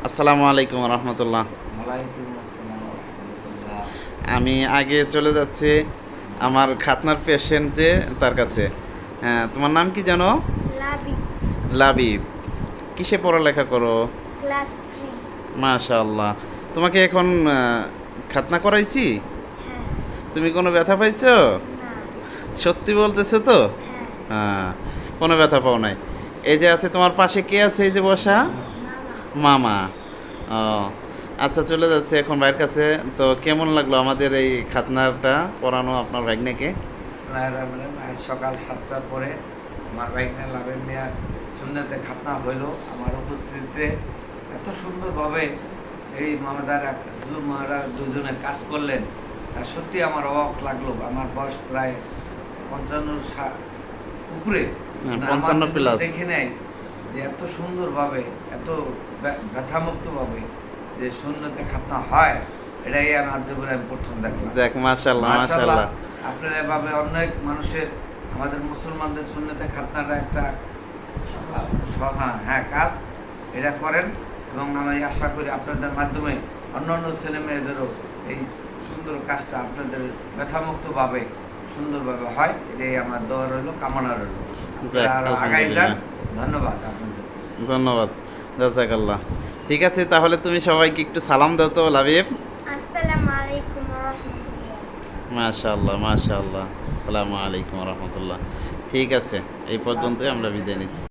আসসালামু আলাইকুম রহমতুল্লাহ। ওয়ালাইকুম আসসালাম ওয়া রাহমাতুল্লাহ। আমি আগে চলে যাচ্ছি আমার খাতনার পেশেন্ট যে তার কাছে। হ্যাঁ, তোমার নাম কি জানো? লাবিব। লাবিব। কিসে পড়ালেখা করো? ক্লাস 3। মাশাআল্লাহ। তোমাকে এখন খাতনা করাইছি? হ্যাঁ। তুমি কোনো ব্যথা পাইছো? না। সত্যি বলতেছো তো? হ্যাঁ। হ্যাঁ, কোনো ব্যথা পাও নাই। এই যে আছে তোমার পাশে কে আছে এই যে বসা? মামা। মামা। ও আচ্ছা, চলে যাচ্ছে এখন ভাইয়ের কাছে। তো কেমন লাগলো আমাদের এই খাতনাটা পড়ানো আপনার ভাগ্নেকে? বিসমিল্লাহির রহমানির রহিম। আজ সকাল 7টার পরে আমার বাইকনা লাভের মিয়ার সুন্নতে খাতনা হইলো আমার উপস্থিতিতে। এত সুন্দরভাবে এই হুজুর মহারাজ দুজনে কাজ করলেন, আর সত্যি আমার অবাক লাগলো। আমার বয়স প্রায় 55 উপরে, হ্যাঁ, না, 55 আমার প্লাস। দেখে নেয় যে এত সুন্দরভাবে, এত ব্যথামুক্তভাবে যে সুন্নতে খাতনা হয়, এটাই আমার জীবনে আমি প্রথম দেখলাম। যাক, মাশাআল্লাহ মাশাআল্লাহ। আপনারা এভাবে অনেক মানুষের, আমাদের মুসলমানদের সুন্নতে খাতনাটা একটা হ্যাঁ কাজ এটা করেন, এবং আমি আশা করি আপনাদের মাধ্যমে অন্যান্য ছেলে মেয়েদেরও এই সুন্দর কাজটা আপনাদের ব্যথামুক্তভাবে সুন্দরভাবে হয়, এটাই আমার দোয়া রইল, কামনা রইল। যাক, আরো আগাই যান। আলহামদুলিল্লাহ। ধন্যবাদ আপনাদের। ধন্যবাদ। জাযাকাল্লাহ। ঠিক আছে, তাহলে তুমি সবাইকে একটু সালাম দাও তো লাবিব। আসসালামু আলাইকুম ওয়া রাহমাতুল্লাহ। মাশাআল্লাহ মাশাআল্লাহ। আসসালামু আলাইকুম রহমতুল্লাহ। ঠিক আছে, এই পর্যন্তই আমরা বিদায় নিচ্ছি।